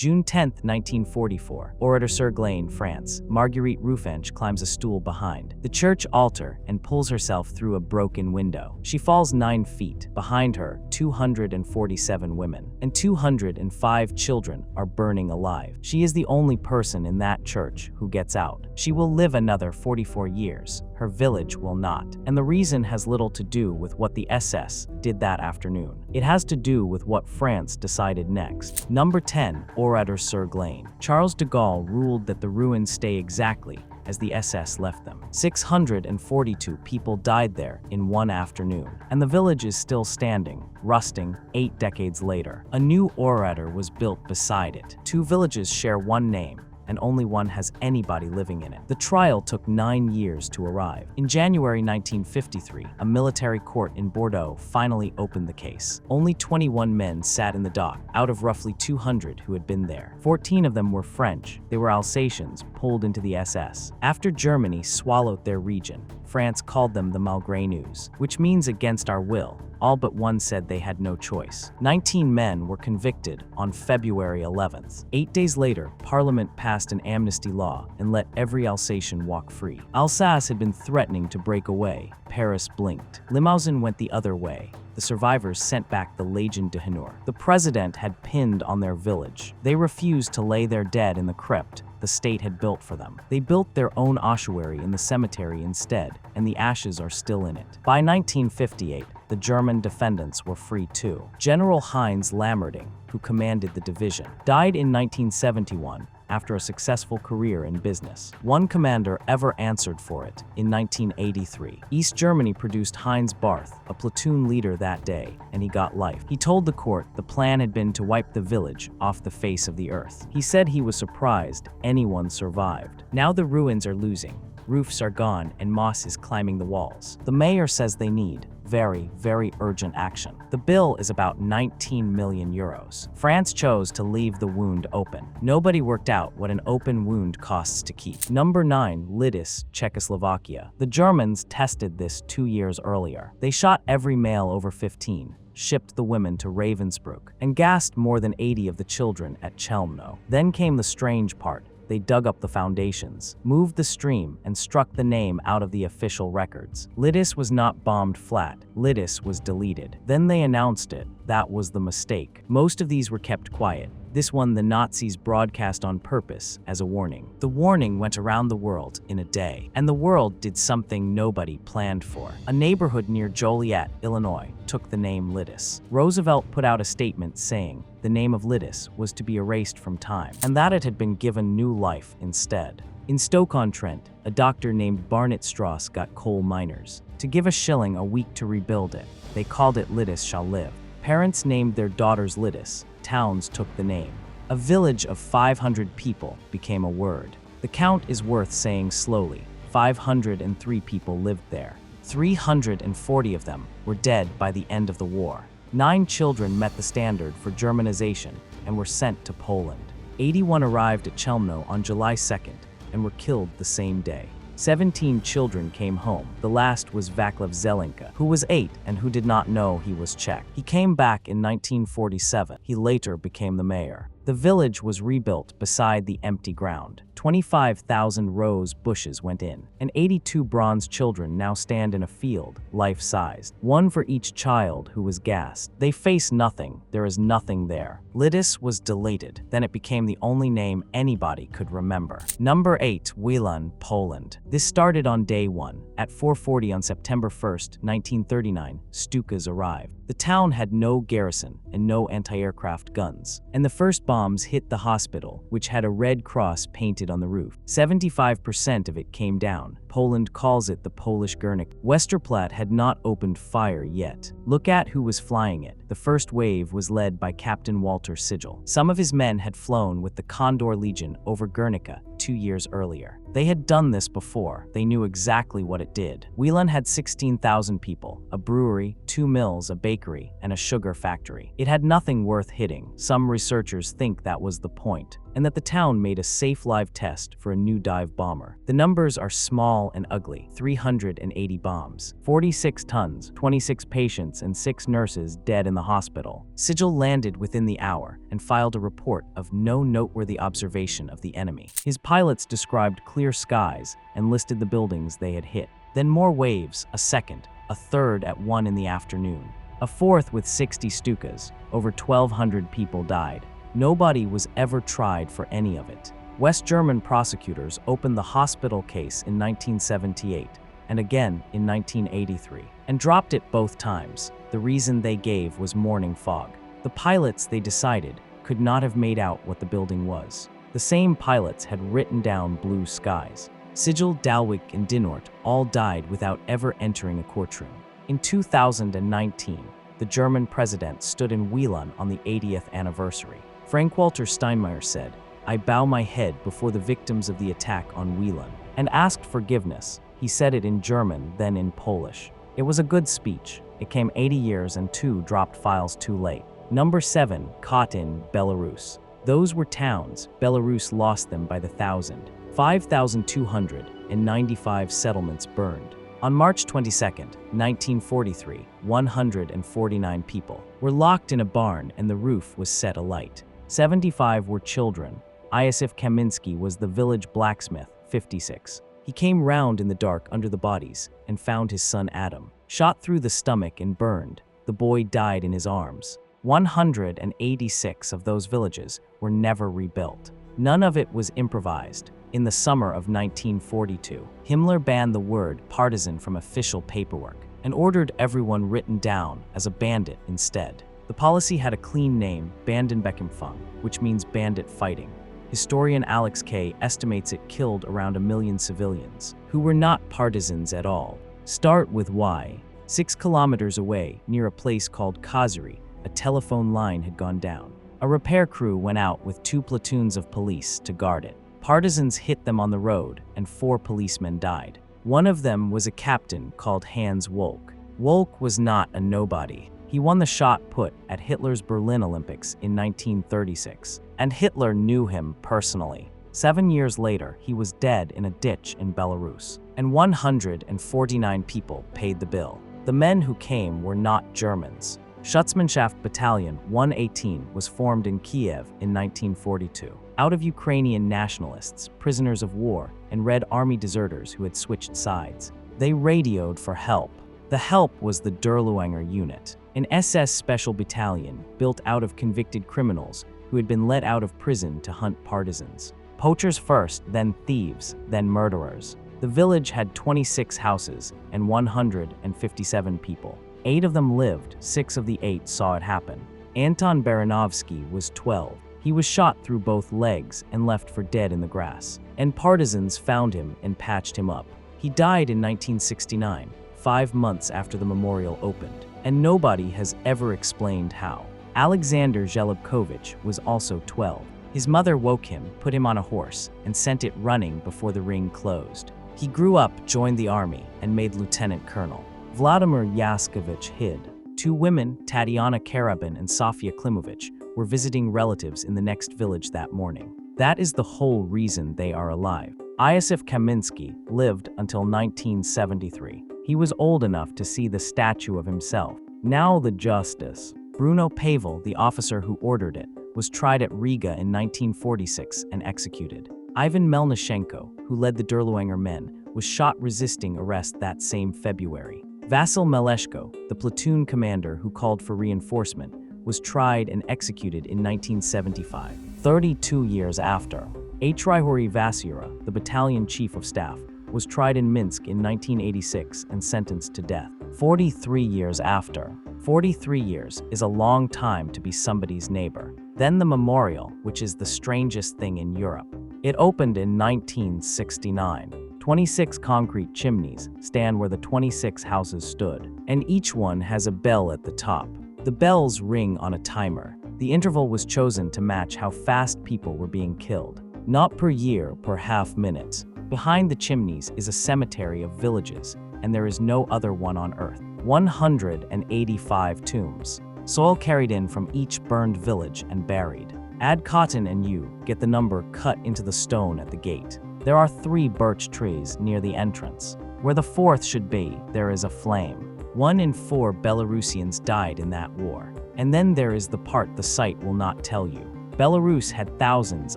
June 10, 1944. Oradour-sur-Glane, France. Marguerite Ruffench climbs a stool behind the church altar and pulls herself through a broken window. She falls 9 feet. Behind her, 247 women and 205 children are burning alive. She is the only person in that church who gets out. She will live another 44 years. Her village will not. And the reason has little to do with what the SS did that afternoon. It has to do with what France decided next. Number 10. Oradour-sur-Glane. Charles de Gaulle ruled that the ruins stay exactly as the SS left them. 642 people died there in one afternoon, and the village is still standing, rusting 8 decades later. A new Oradour was built beside it. 2 villages share one name, and only one has anybody living in it. The trial took 9 years to arrive. In January 1953, a military court in Bordeaux finally opened the case. Only 21 men sat in the dock, out of roughly 200 who had been there. 14 of them were French. They were Alsatians, pulled into the SS. After Germany swallowed their region, France called them the Malgré-nous, which means against our will. All but one said they had no choice. 19 men were convicted on February 11th. 8 days later, Parliament passed an amnesty law and let every Alsatian walk free. Alsace had been threatening to break away. Paris blinked. Limousin went the other way. The survivors sent back the Légion d'honneur. The president had pinned on their village. They refused to lay their dead in the crypt the state had built for them. They built their own ossuary in the cemetery instead, and the ashes are still in it. By 1958, the German defendants were free too. General Heinz Lammerding, who commanded the division, died in 1971 after a successful career in business. One commander ever answered for it in 1983. East Germany produced Heinz Barth, a platoon leader that day, and he got life. He told the court the plan had been to wipe the village off the face of the earth. He said he was surprised anyone survived. Now the ruins are losing. Roofs are gone and moss is climbing the walls. The mayor says they need very, very urgent action. The bill is about 19 million euros. France chose to leave the wound open. Nobody worked out what an open wound costs to keep. Number 9. Lidice, Czechoslovakia. The Germans tested this 2 years earlier. They shot every male over 15. Shipped the women to Ravensbrück, and gassed more than 80 of the children at Chelmno. Then came the strange part. They dug up the foundations, moved the stream, and struck the name out of the official records. Lidice was not bombed flat. Lidice was deleted. Then they announced it. That was the mistake. Most of these were kept quiet. This one the Nazis broadcast on purpose as a warning. The warning went around the world in a day, and the world did something nobody planned for. A neighborhood near Joliet, Illinois, took the name Lidice. Roosevelt put out a statement saying the name of Lidice was to be erased from time, and that it had been given new life instead. In Stoke-on-Trent, a doctor named Barnett Strauss got coal miners to give a shilling a week to rebuild it. They called it Lidice Shall Live. Parents named their daughters Lidice. Towns took the name. A village of 500 people became a word. The count is worth saying slowly. 503 people lived there. 340 of them were dead by the end of the war. 9 children met the standard for Germanization and were sent to Poland. 81 arrived at Chelmno on July 2nd and were killed the same day. 17 children came home. The last was Vaclav Zelenka, who was 8 and who did not know he was Czech. He came back in 1947. He later became the mayor. The village was rebuilt beside the empty ground. 25,000 rose bushes went in, and 82 bronze children now stand in a field, life-sized. One for each child who was gassed. They face nothing. There is nothing there. Lidice was deleted. Then it became the only name anybody could remember. Number 8. Wielun, Poland. This started on day 1. At 4:40 on September 1st, 1939, Stukas arrived. The town had no garrison and no anti-aircraft guns, and the first bombs hit the hospital, which had a red cross painted on the roof. 75% of it came down. Poland calls it the Polish Guernica. Westerplatte had not opened fire yet. Look at who was flying it. The first wave was led by Captain Walter Sigel. Some of his men had flown with the Condor Legion over Guernica 2 years earlier. They had done this before. They knew exactly what it did. Wielun had 16,000 people, a brewery, 2 mills, a bakery, and a sugar factory. It had nothing worth hitting. Some researchers think that was the point. and that the town made a safe live test for a new dive bomber. The numbers are small and ugly: 380 bombs, 46 tons, 26 patients, and 6 nurses dead in the hospital. Sigel landed within the hour and filed a report of no noteworthy observation of the enemy. His pilots described clear skies and listed the buildings they had hit. Then more waves, a second, a third at 1 in the afternoon, a fourth with 60 Stukas. Over 1,200 people died. Nobody was ever tried for any of it. West German prosecutors opened the hospital case in 1978 and again in 1983 and dropped it both times. The reason they gave was morning fog. The pilots, they decided, could not have made out what the building was. The same pilots had written down blue skies. Sigel, Dalwick, and Dinort all died without ever entering a courtroom. In 2019, the German president stood in Whelan on the 80th anniversary. Frank-Walter Steinmeier said, "I bow my head before the victims of the attack on Whelan," and asked forgiveness. He said it in German, then in Polish. It was a good speech. It came 80 years and 2 dropped files too late. Number 7, Katyn, Belarus. Those were towns. Belarus lost them by the thousand. 5,295 settlements burned. On March 22, 1943, 149 people were locked in a barn and the roof was set alight. 75 were children. Iosif Kaminsky was the village blacksmith, 56. He came round in the dark under the bodies and found his son Adam, shot through the stomach and burned. The boy died in his arms. 186 of those villages were never rebuilt. None of it was improvised. In the summer of 1942, Himmler banned the word partisan from official paperwork and ordered everyone written down as a bandit instead. The policy had a clean name, Bandenbekämpfung, which means bandit fighting. Historian Alex Kay estimates it killed around 1 million civilians, who were not partisans at all. Start with why. 6 kilometers away, near a place called Kazuri, a telephone line had gone down. A repair crew went out with 2 platoons of police to guard it. Partisans hit them on the road, and 4 policemen died. One of them was a captain called Hans Wolk. Wolk was not a nobody. He won the shot put at Hitler's Berlin Olympics in 1936, and Hitler knew him personally. 7 years later, he was dead in a ditch in Belarus, and 149 people paid the bill. The men who came were not Germans. Schutzmannschaft Battalion 118 was formed in Kiev in 1942, out of Ukrainian nationalists, prisoners of war, and Red Army deserters who had switched sides. They radioed for help. The help was the Durluanger Unit, an SS special battalion built out of convicted criminals who had been let out of prison to hunt partisans. Poachers first, then thieves, then murderers. The village had 26 houses and 157 people. 8 of them lived, 6 of the 8 saw it happen. Anton Baranovsky was 12. He was shot through both legs and left for dead in the grass, and partisans found him and patched him up. He died in 1969, 5 months after the memorial opened, and nobody has ever explained how. Alexander Zelebkovich was also 12. His mother woke him, put him on a horse, and sent it running before the ring closed. He grew up, joined the army, and made lieutenant colonel. Vladimir Yaskovich hid. 2 women, Tatiana Karabin and Sofia Klimovich, were visiting relatives in the next village that morning. That is the whole reason they are alive. Iosif Kaminsky lived until 1973. He was old enough to see the statue of himself. Now the justice. Bruno Pavel, the officer who ordered it, was tried at Riga in 1946 and executed. Ivan Melnishenko, who led the Durluanger men, was shot resisting arrest that same February. Vasil Meleshko, the platoon commander who called for reinforcement, was tried and executed in 1975, 32 years after. Hryhorij Vasyura, the battalion chief of staff, was tried in Minsk in 1986 and sentenced to death, 43 years after. 43 years is a long time to be somebody's neighbor. Then the memorial, which is the strangest thing in Europe. It opened in 1969. 26 concrete chimneys stand where the 26 houses stood, and each one has a bell at the top. The bells ring on a timer. The interval was chosen to match how fast people were being killed, not per year, per half minute. Behind the chimneys is a cemetery of villages, and there is no other one on earth. 185 tombs, soil carried in from each burned village and buried. Add cotton and you get the number cut into the stone at the gate. There are 3 birch trees near the entrance. Where the 4th should be, there is a flame. 1 in 4 Belarusians died in that war. And then there is the part the site will not tell you. Belarus had thousands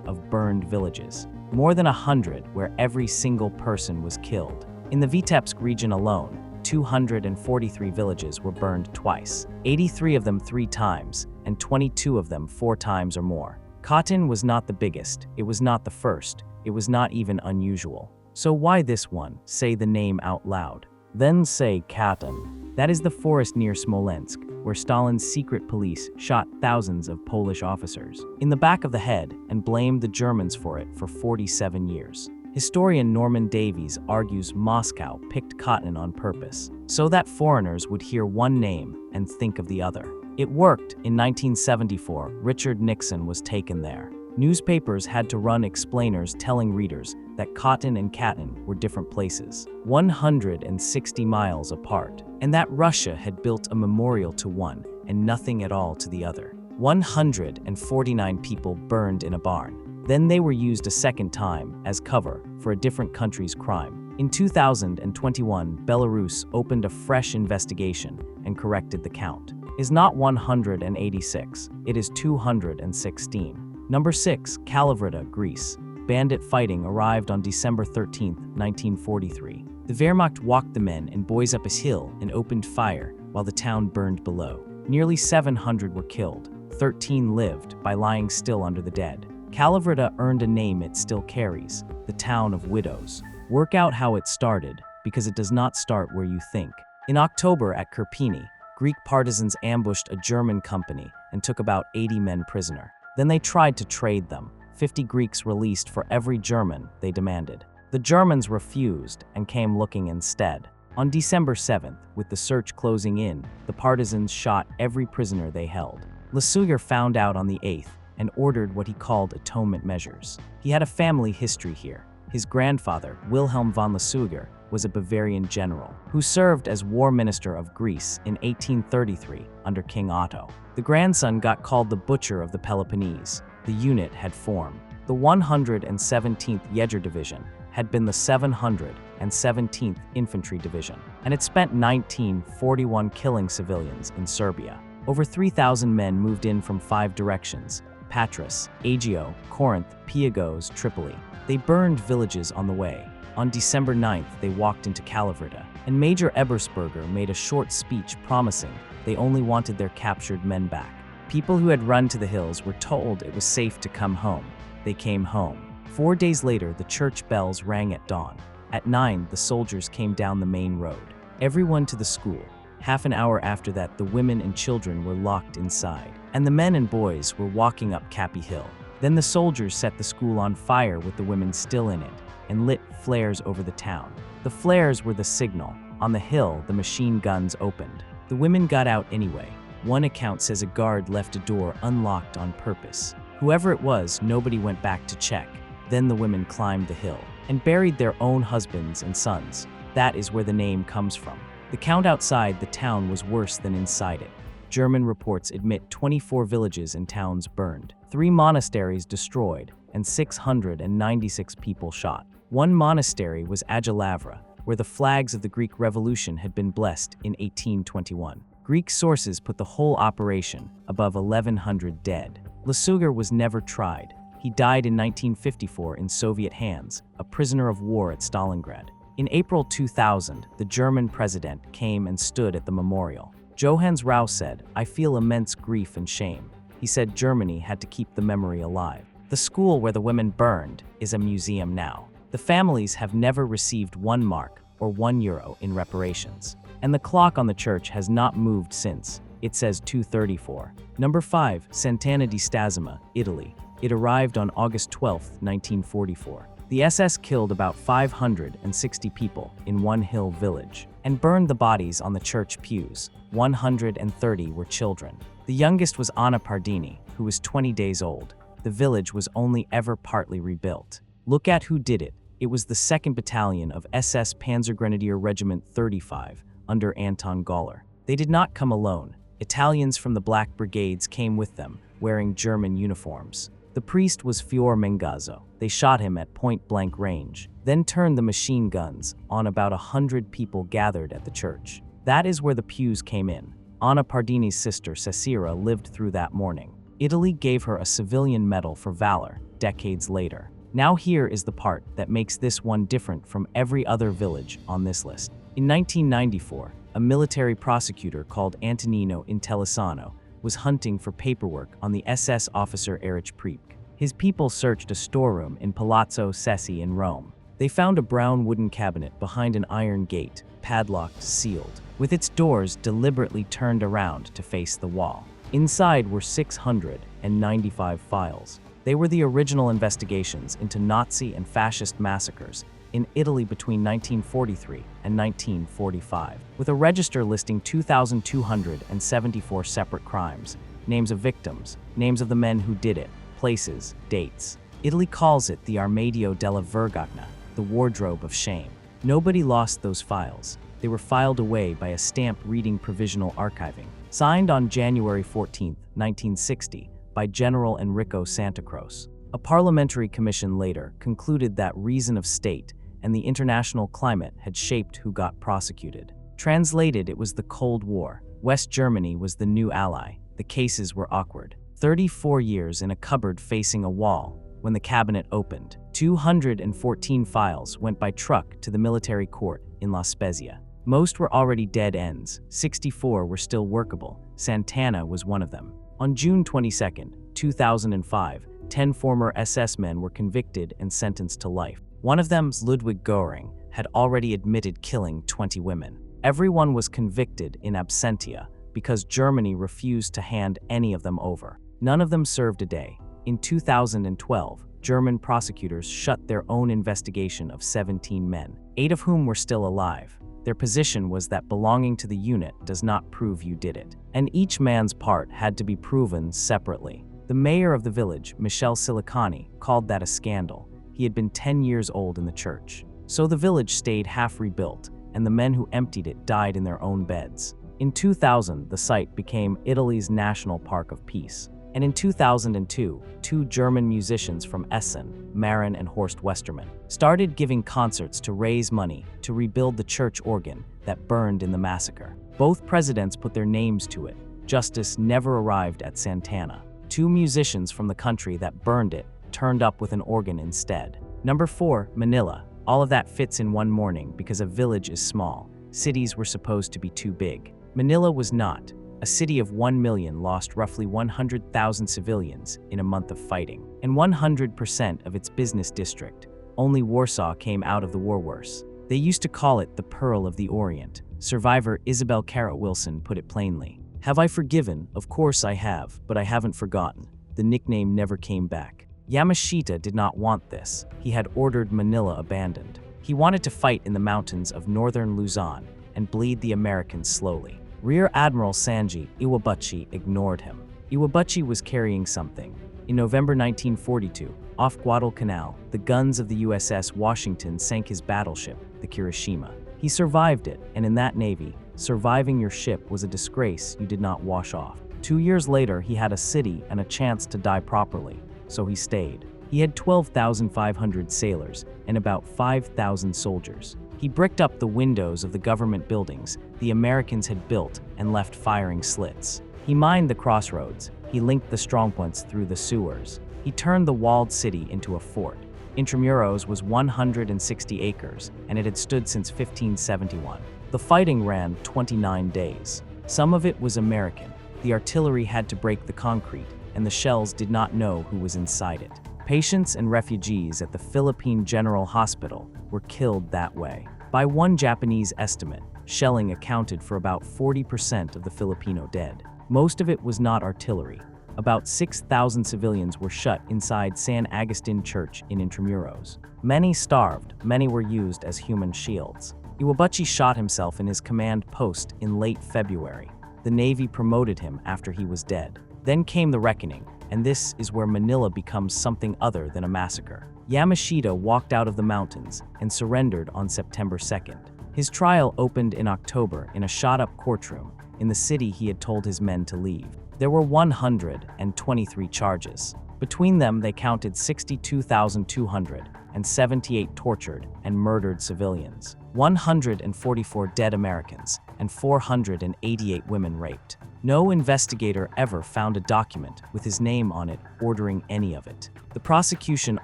of burned villages, more than 100 where every single person was killed. In the Vitebsk region alone, 243 villages were burned twice, 83 of them 3 times, and 22 of them 4 times or more. Cotton was not the biggest, it was not the first, it was not even unusual. So why this one? Say the name out loud. Then say Katyn. That is the forest near Smolensk, where Stalin's secret police shot thousands of Polish officers in the back of the head and blamed the Germans for it for 47 years. Historian Norman Davies argues Moscow picked Katyn on purpose, so that foreigners would hear one name and think of the other. It worked. In 1974, Richard Nixon was taken there. Newspapers had to run explainers telling readers that Katyn and Katyn were different places, 160 miles apart, and that Russia had built a memorial to one and nothing at all to the other. 149 people burned in a barn. Then they were used a second time as cover for a different country's crime. In 2021, Belarus opened a fresh investigation and corrected the count. It's not 186, it is 216. Number 6, Kalavrita, Greece. Bandit fighting arrived on December 13, 1943. The Wehrmacht walked the men and boys up a hill and opened fire while the town burned below. Nearly 700 were killed, 13 lived by lying still under the dead. Kalavrita earned a name it still carries, the town of widows. Work out how it started, because it does not start where you think. In October at Kirpini, Greek partisans ambushed a German company and took about 80 men prisoner. Then they tried to trade them, 50 Greeks released for every German they demanded. The Germans refused and came looking instead. On December 7th, with the search closing in, the partisans shot every prisoner they held. Lesueur found out on the 8th and ordered what he called atonement measures. He had a family history here. His grandfather, Wilhelm von Lesueur, was a Bavarian general who served as war minister of Greece in 1833 under King Otto. The grandson got called the Butcher of the Peloponnese. The unit had formed. The 117th Yeger Division had been the 717th Infantry Division, and it spent 1941 killing civilians in Serbia. Over 3,000 men moved in from 5 directions: Patras, Aegio, Corinth, Piagos, Tripoli. They burned villages on the way. On December 9th, they walked into Kalavrita, and Major Ebersperger made a short speech promising they only wanted their captured men back. People who had run to the hills were told it was safe to come home. They came home. 4 days later, the church bells rang at dawn. At 9, the soldiers came down the main road. Everyone to the school. Half an hour after that, the women and children were locked inside, and the men and boys were walking up Cappy Hill. Then the soldiers set the school on fire with the women still in it, and lit flares over the town. The flares were the signal. On the hill, the machine guns opened. The women got out anyway. One account says a guard left a door unlocked on purpose. Whoever it was, nobody went back to check. Then the women climbed the hill and buried their own husbands and sons. That is where the name comes from. The count outside the town was worse than inside it. German reports admit 24 villages and towns burned, 3 monasteries destroyed, and 696 people shot. One monastery was Agilavra, where the flags of the Greek Revolution had been blessed in 1821. Greek sources put the whole operation above 1,100 dead. Lesueur was never tried. He died in 1954 in Soviet hands, a prisoner of war at Stalingrad. In April 2000, the German president came and stood at the memorial. Johannes Rau said, "I feel immense grief and shame." He said Germany had to keep the memory alive. The school where the women burned is a museum now. The families have never received 1 mark or €1 in reparations. And the clock on the church has not moved since. It says 2:34. Number 5, Sant'Anna di Stazzema, Italy. It arrived on August 12, 1944. The SS killed about 560 people in one hill village and burned the bodies on the church pews. 130 were children. The youngest was Anna Pardini, who was 20 days old. The village was only ever partly rebuilt. Look at who did it. It was the 2nd Battalion of SS Panzergrenadier Regiment 35 under Anton Gauller. They did not come alone. Italians from the Black Brigades came with them, wearing German uniforms. The priest was Fior Mengazzo. They shot him at point-blank range, then turned the machine guns on about 100 people gathered at the church. That is where the pews came in. Anna Pardini's sister, Cecira, lived through that morning. Italy gave her a civilian medal for valor decades later. Now here is the part that makes this one different from every other village on this list. In 1994, a military prosecutor called Antonino Intellisano was hunting for paperwork on the SS officer Erich Priebke. His people searched a storeroom in Palazzo Cesi in Rome. They found a brown wooden cabinet behind an iron gate, padlocked, sealed, with its doors deliberately turned around to face the wall. Inside were 695 files. They were the original investigations into Nazi and fascist massacres in Italy between 1943 and 1945, with a register listing 2,274 separate crimes, names of victims, names of the men who did it, places, dates. Italy calls it the Armadio della Vergogna, the wardrobe of shame. Nobody lost those files. They were filed away by a stamp reading provisional archiving, signed on January 14, 1960, by General Enrico Santacroce. A parliamentary commission later concluded that reason of state and the international climate had shaped who got prosecuted. Translated, it was the Cold War. West Germany was the new ally. The cases were awkward. 34 years in a cupboard facing a wall. When the cabinet opened, 214 files went by truck to the military court in La Spezia. Most were already dead ends. 64 were still workable. Santana was one of them. On June 22, 2005, 10 former SS men were convicted and sentenced to life. One of them, Ludwig Göring, had already admitted killing 20 women. Everyone was convicted in absentia because Germany refused to hand any of them over. None of them served a day. In 2012, German prosecutors shut their own investigation of 17 men, 8 of whom were still alive. Their position was that belonging to the unit does not prove you did it, and each man's part had to be proven separately. The mayor of the village, Michel Silicani, called that a scandal. He had been 10 years old in the church. So the village stayed half rebuilt, and the men who emptied it died in their own beds. In 2000, the site became Italy's National Park of Peace. And in 2002, 2 German musicians from Essen, Marin and Horst Westermann, started giving concerts to raise money to rebuild the church organ that burned in the massacre. Both presidents put their names to it. Justice never arrived at Santana. 2 musicians from the country that burned it turned up with an organ instead. Number 4, Manila. All of that fits in one morning because a village is small. Cities were supposed to be too big. Manila was not. A city of 1 million lost roughly 100,000 civilians in a month of fighting, and 100% of its business district. Only Warsaw came out of the war worse. They used to call it the Pearl of the Orient. Survivor Isabel Carrot Wilson put it plainly. Have I forgiven? Of course I have, but I haven't forgotten. The nickname never came back. Yamashita did not want this. He had ordered Manila abandoned. He wanted to fight in the mountains of northern Luzon and bleed the Americans slowly. Rear Admiral Sanji Iwabuchi ignored him. Iwabuchi was carrying something. In November 1942, off Guadalcanal, the guns of the USS Washington sank his battleship, the Kirishima. He survived it, and in that navy, surviving your ship was a disgrace you did not wash off. 2 years later, he had a city and a chance to die properly, so he stayed. He had 12,500 sailors and about 5,000 soldiers. He bricked up the windows of the government buildings the Americans had built and left firing slits. He mined the crossroads. He linked the strongpoints through the sewers. He turned the walled city into a fort. Intramuros was 160 acres, and it had stood since 1571. The fighting ran 29 days. Some of it was American. The artillery had to break the concrete, and the shells did not know who was inside it. Patients and refugees at the Philippine General Hospital were killed that way. By one Japanese estimate, shelling accounted for about 40% of the Filipino dead. Most of it was not artillery. About 6,000 civilians were shut inside San Agustin Church in Intramuros. Many starved, many were used as human shields. Iwabuchi shot himself in his command post in late February. The Navy promoted him after he was dead. Then came the reckoning, and this is where Manila becomes something other than a massacre. Yamashita walked out of the mountains and surrendered on September 2nd. His trial opened in October in a shot-up courtroom in the city he had told his men to leave. There were 123 charges. Between them, they counted 62,278 tortured and murdered civilians, 144 dead Americans, and 488 women raped. No investigator ever found a document with his name on it ordering any of it. The prosecution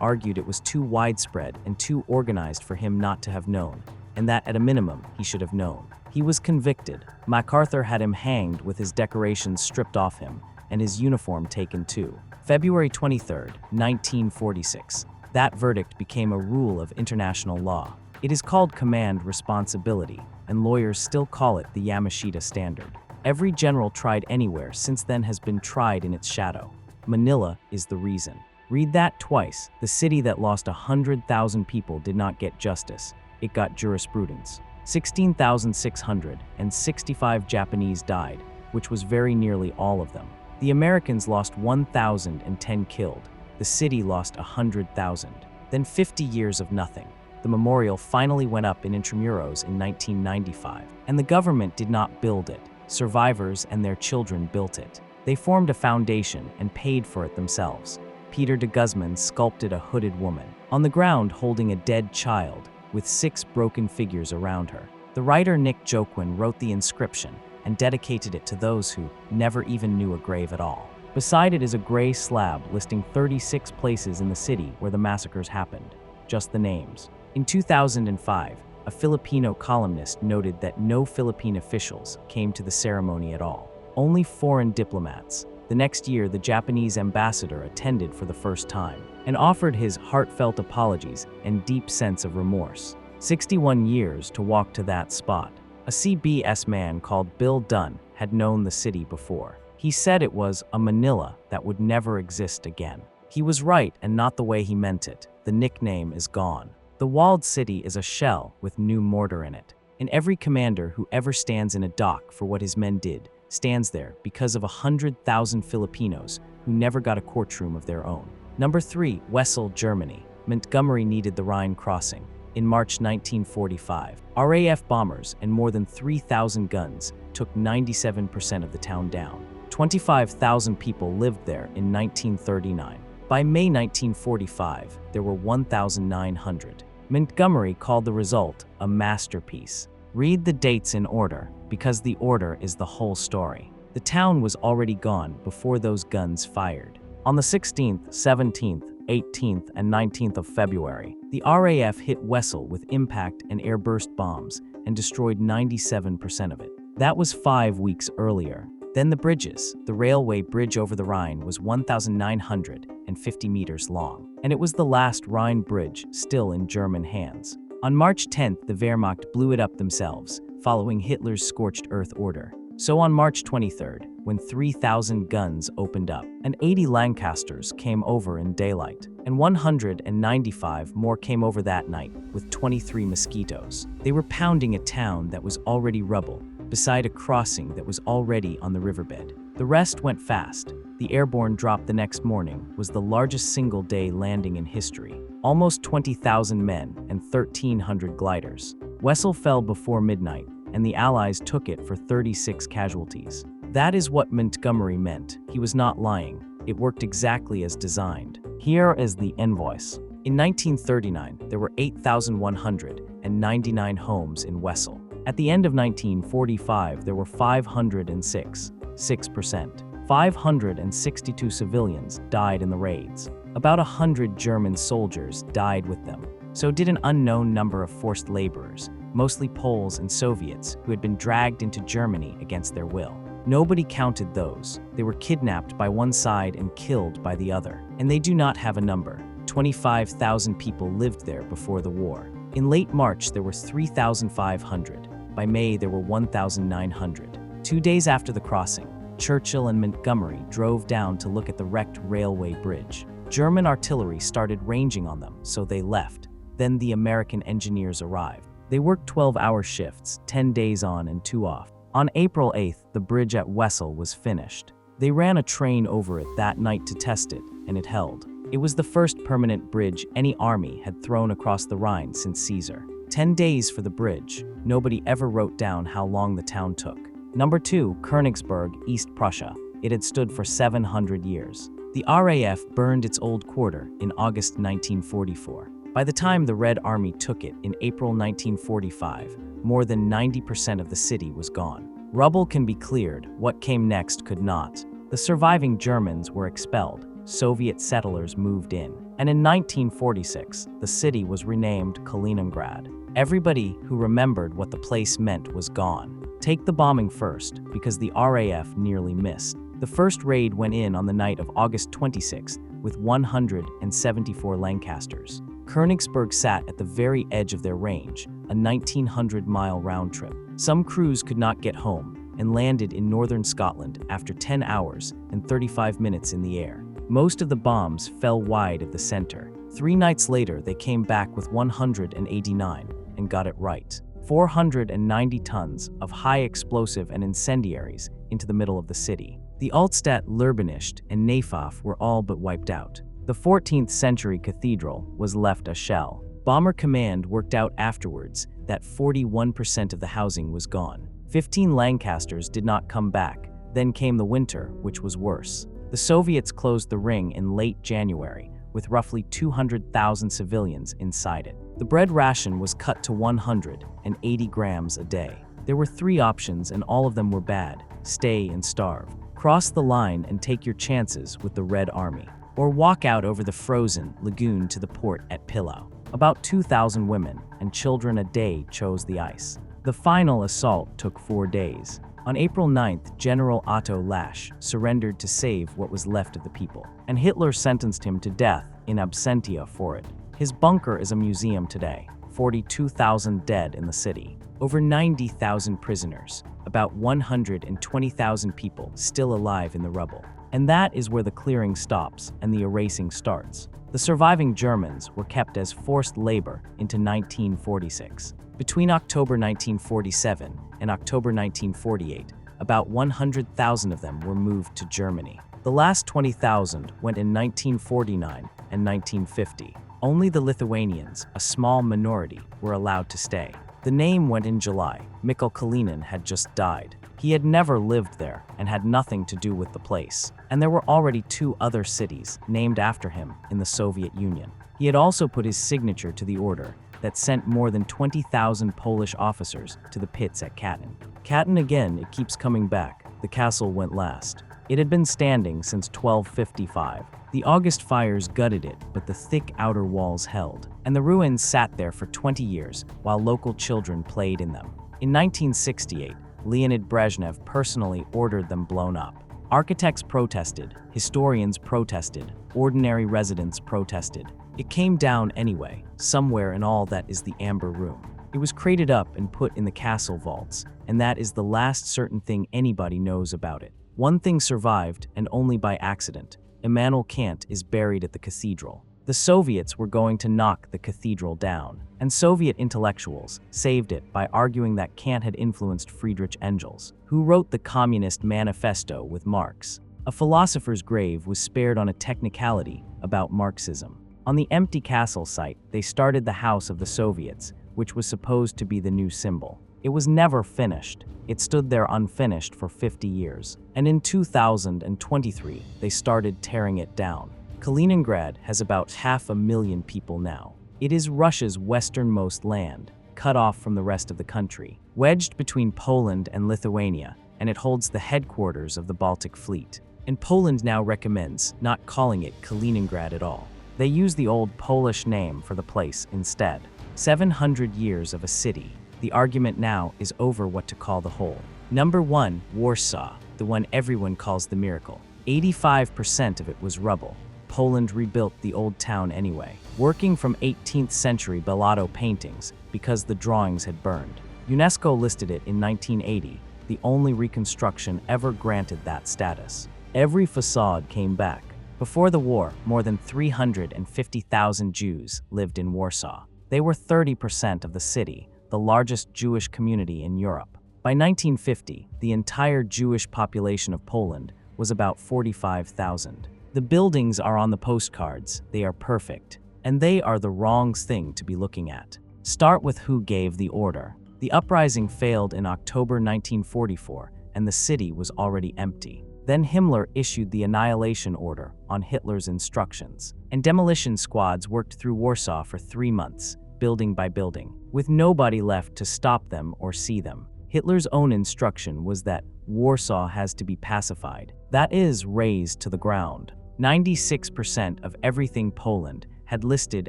argued it was too widespread and too organized for him not to have known, and that at a minimum he should have known. He was convicted. MacArthur had him hanged with his decorations stripped off him and his uniform taken too. February 23, 1946. That verdict became a rule of international law. It is called command responsibility, and lawyers still call it the Yamashita Standard. Every general tried anywhere since then has been tried in its shadow. Manila is the reason. Read that twice. The city that lost 100,000 people did not get justice. It got jurisprudence. 16,665 Japanese died, which was very nearly all of them. The Americans lost 1,010 killed. The city lost 100,000. Then 50 years of nothing. The memorial finally went up in Intramuros in 1995, and the government did not build it. Survivors and their children built it. They formed a foundation and paid for it themselves. Peter de Guzman sculpted a hooded woman on the ground holding a dead child with 6 broken figures around her. The writer Nick Joquin wrote the inscription and dedicated it to those who never even knew a grave at all. Beside it is a gray slab listing 36 places in the city where the massacres happened, just the names. In 2005, a Filipino columnist noted that no Philippine officials came to the ceremony at all, only foreign diplomats. The next year, the Japanese ambassador attended for the first time and offered his heartfelt apologies and deep sense of remorse. 61 years to walk to that spot. A CBS man called Bill Dunn had known the city before. He said it was a Manila that would never exist again. He was right, and not the way he meant it. The nickname is gone. The walled city is a shell with new mortar in it. And every commander who ever stands in a dock for what his men did stands there because of 100,000 Filipinos who never got a courtroom of their own. Number 3, Wessel, Germany. Montgomery needed the Rhine crossing. In March 1945, RAF bombers and more than 3,000 guns took 97% of the town down. 25,000 people lived there in 1939. By May 1945, there were 1,900. Montgomery called the result a masterpiece. Read the dates in order, because the order is the whole story. The town was already gone before those guns fired. On the 16th, 17th, 18th, and 19th of February, the RAF hit Wessel with impact and airburst bombs and destroyed 97% of it. That was 5 weeks earlier. Then the bridges. The railway bridge over the Rhine was 1,950 meters long, and it was the last Rhine bridge still in German hands. On March 10th, the Wehrmacht blew it up themselves, following Hitler's scorched earth order. So on March 23rd, when 3,000 guns opened up, and 80 Lancasters came over in daylight, and 195 more came over that night with 23 Mosquitoes. They were pounding a town that was already rubble, beside a crossing that was already on the riverbed. The rest went fast. The airborne drop the next morning was the largest single-day landing in history. Almost 20,000 men and 1,300 gliders. Wessel fell before midnight, and the Allies took it for 36 casualties. That is what Montgomery meant. He was not lying. It worked exactly as designed. Here is the invoice. In 1939, there were 8,199 homes in Wessel. At the end of 1945, there were 506, 6%. 562 civilians died in the raids. About 100 German soldiers died with them. So did an unknown number of forced laborers, mostly Poles and Soviets, who had been dragged into Germany against their will. Nobody counted those. They were kidnapped by one side and killed by the other. And they do not have a number. 25,000 people lived there before the war. In late March, there were 3,500. By May, there were 1,900. 2 days after the crossing, Churchill and Montgomery drove down to look at the wrecked railway bridge. German artillery started ranging on them, so they left. Then the American engineers arrived. They worked 12-hour shifts, 10 days on and 2 off. On April 8th, the bridge at Wessel was finished. They ran a train over it that night to test it, and it held. It was the first permanent bridge any army had thrown across the Rhine since Caesar. 10 days for the bridge. Nobody ever wrote down how long the town took. Number 2, Königsberg, East Prussia. it had stood for 700 years. The RAF burned its old quarter in August 1944. By the time the Red Army took it in April 1945, more than 90% of the city was gone. Rubble can be cleared, what came next could not. The surviving Germans were expelled, Soviet settlers moved in, and in 1946, the city was renamed Kaliningrad. Everybody who remembered what the place meant was gone. Take the bombing first, because the RAF nearly missed. The first raid went in on the night of August 26th with 174 Lancasters. Königsberg sat at the very edge of their range, a 1,900-mile round trip. Some crews could not get home and landed in northern Scotland after 10 hours and 35 minutes in the air. Most of the bombs fell wide of the center. 3 nights later, they came back with 189 and got it right. 490 tons of high explosive and incendiaries into the middle of the city. The Altstadt, Lurbenischt, and Nafaf were all but wiped out. The 14th century cathedral was left a shell. Bomber Command worked out afterwards that 41% of the housing was gone. 15 Lancasters did not come back. Then came the winter, which was worse. The Soviets closed the ring in late January, with roughly 200,000 civilians inside it. The bread ration was cut to 180 grams a day. There were 3 options and all of them were bad: stay and starve, cross the line and take your chances with the Red Army, or walk out over the frozen lagoon to the port at Pillau. About 2,000 women and children a day chose the ice. The final assault took 4 days. On April 9th, General Otto Lasch surrendered to save what was left of the people, and Hitler sentenced him to death in absentia for it. His bunker is a museum today. 42,000 dead in the city. Over 90,000 prisoners. About 120,000 people still alive in the rubble. And that is where the clearing stops and the erasing starts. The surviving Germans were kept as forced labor into 1946. Between October 1947 and October 1948, about 100,000 of them were moved to Germany. The last 20,000 went in 1949 and 1950. Only the Lithuanians, a small minority, were allowed to stay. The name went in July. Mikhail Kalinin had just died. He had never lived there and had nothing to do with the place. And there were already 2 other cities named after him in the Soviet Union. He had also put his signature to the order that sent more than 20,000 Polish officers to the pits at Katyn. Katyn again, it keeps coming back. The castle went last. It had been standing since 1255. The August fires gutted it, but the thick outer walls held, and the ruins sat there for 20 years while local children played in them. In 1968, Leonid Brezhnev personally ordered them blown up. Architects protested, historians protested, ordinary residents protested. It came down anyway, somewhere in all that is the Amber Room. It was crated up and put in the castle vaults, and that is the last certain thing anybody knows about it. One thing survived, and only by accident. Immanuel Kant is buried at the cathedral. The Soviets were going to knock the cathedral down, and Soviet intellectuals saved it by arguing that Kant had influenced Friedrich Engels, who wrote the Communist Manifesto with Marx. A philosopher's grave was spared on a technicality about Marxism. On the empty castle site, they started the House of the Soviets, which was supposed to be the new symbol. It was never finished. It stood there unfinished for 50 years. And in 2023, they started tearing it down. Kaliningrad has about 500,000 people now. It is Russia's westernmost land, cut off from the rest of the country, wedged between Poland and Lithuania, and it holds the headquarters of the Baltic Fleet. And Poland now recommends not calling it Kaliningrad at all. They use the old Polish name for the place instead. 700 years of a city. The argument now is over what to call the whole. Number 1, Warsaw, the one everyone calls the miracle. 85% of it was rubble. Poland rebuilt the old town anyway, working from 18th century Bellotto paintings because the drawings had burned. UNESCO listed it in 1980, the only reconstruction ever granted that status. Every facade came back. Before the war, more than 350,000 Jews lived in Warsaw. They were 30% of the city, the largest Jewish community in Europe. By 1950, the entire Jewish population of Poland was about 45,000. The buildings are on the postcards, they are perfect, and they are the wrong thing to be looking at. Start with who gave the order. The uprising failed in October 1944, and the city was already empty. Then Himmler issued the annihilation order on Hitler's instructions, and demolition squads worked through Warsaw for 3 months, building by building, with nobody left to stop them or see them. Hitler's own instruction was that Warsaw has to be pacified, that is, razed to the ground. 96% of everything Poland had listed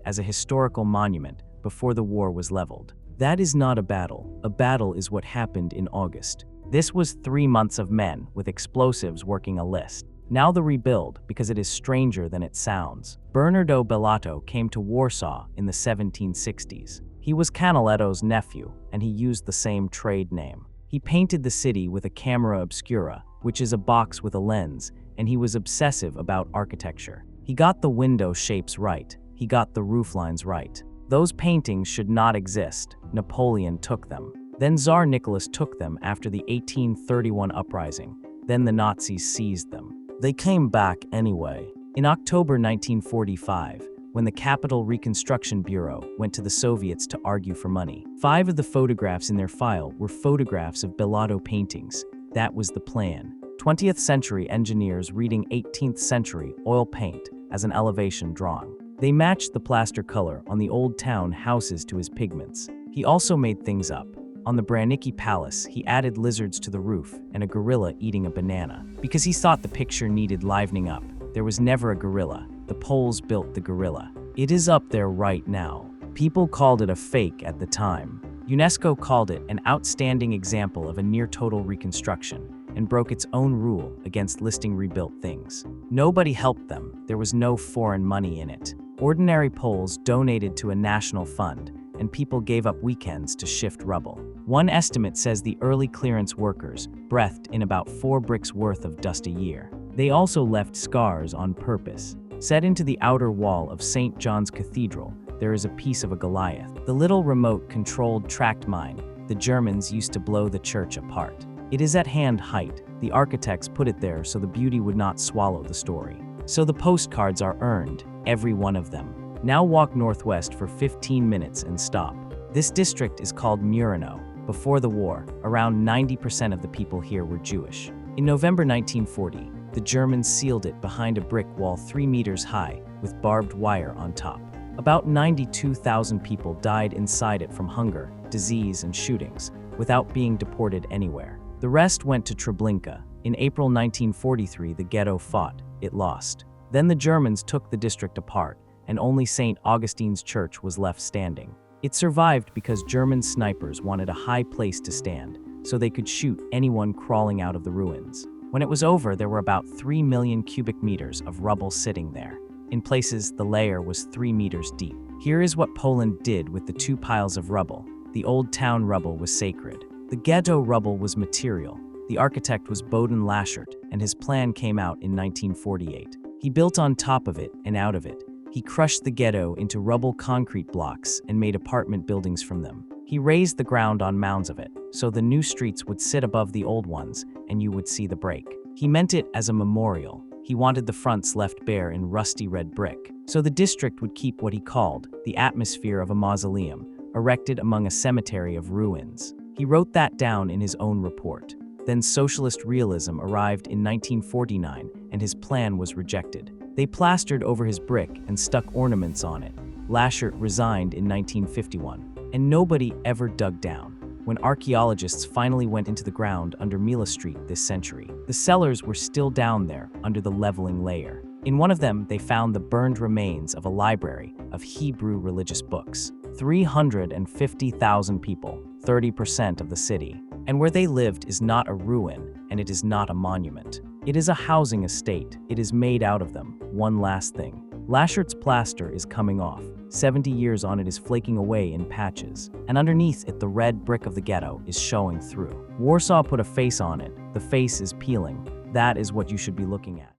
as a historical monument before the war was leveled. That is not a battle. A battle is what happened in August. This was 3 months of men with explosives working a list. Now the rebuild, because it is stranger than it sounds. Bernardo Bellato came to Warsaw in the 1760s. He was Canaletto's nephew, and he used the same trade name. He painted the city with a camera obscura, which is a box with a lens, and he was obsessive about architecture. He got the window shapes right. He got the roof lines right. Those paintings should not exist. Napoleon took them. Then Tsar Nicholas took them after the 1831 uprising. Then the Nazis seized them. They came back anyway. In October 1945, when the Capital Reconstruction Bureau went to the Soviets to argue for money, 5 of the photographs in their file were photographs of Bellato paintings. That was the plan. 20th century engineers reading 18th century oil paint as an elevation drawing. They matched the plaster color on the old town houses to his pigments. He also made things up. On the Branicki Palace, he added lizards to the roof and a gorilla eating a banana. Because he thought the picture needed livening up, there was never a gorilla. The Poles built the gorilla. It is up there right now. People called it a fake at the time. UNESCO called it an outstanding example of a near-total reconstruction and broke its own rule against listing rebuilt things. Nobody helped them. There was no foreign money in it. Ordinary Poles donated to a national fund, and people gave up weekends to shift rubble. One estimate says the early clearance workers breathed in about 4 bricks worth of dust a year. They also left scars on purpose. Set into the outer wall of St. John's Cathedral, there is a piece of a Goliath. The little remote-controlled tract mine the Germans used to blow the church apart. It is at hand height. The architects put it there so the beauty would not swallow the story. So the postcards are earned, every one of them. Now walk northwest for 15 minutes and stop. This district is called Murano. Before the war, around 90% of the people here were Jewish. In November 1940, the Germans sealed it behind a brick wall 3 meters high with barbed wire on top. About 92,000 people died inside it from hunger, disease, and shootings, without being deported anywhere. The rest went to Treblinka. In April 1943, the ghetto fought. It lost. Then the Germans took the district apart, and only St. Augustine's Church was left standing. It survived because German snipers wanted a high place to stand, so they could shoot anyone crawling out of the ruins. When it was over, there were about 3 million cubic meters of rubble sitting there. In places, the layer was 3 meters deep. Here is what Poland did with the 2 piles of rubble. The old town rubble was sacred. The ghetto rubble was material. The architect was Boden Laschert, and his plan came out in 1948. He built on top of it and out of it. He crushed the ghetto into rubble concrete blocks and made apartment buildings from them. He raised the ground on mounds of it, so the new streets would sit above the old ones and you would see the break. He meant it as a memorial. He wanted the fronts left bare in rusty red brick, so the district would keep what he called the atmosphere of a mausoleum, erected among a cemetery of ruins. He wrote that down in his own report. Then socialist realism arrived in 1949 and his plan was rejected. They plastered over his brick and stuck ornaments on it. Laschert resigned in 1951, and nobody ever dug down. When archaeologists finally went into the ground under Mila Street this century, the cellars were still down there under the leveling layer. In one of them, they found the burned remains of a library of Hebrew religious books. 350,000 people, 30% of the city. And where they lived is not a ruin, and it is not a monument. It is a housing estate. It is made out of them. One last thing. Laschert's plaster is coming off. 70 years on it is flaking away in patches. And underneath it, the red brick of the ghetto is showing through. Warsaw put a face on it. The face is peeling. That is what you should be looking at.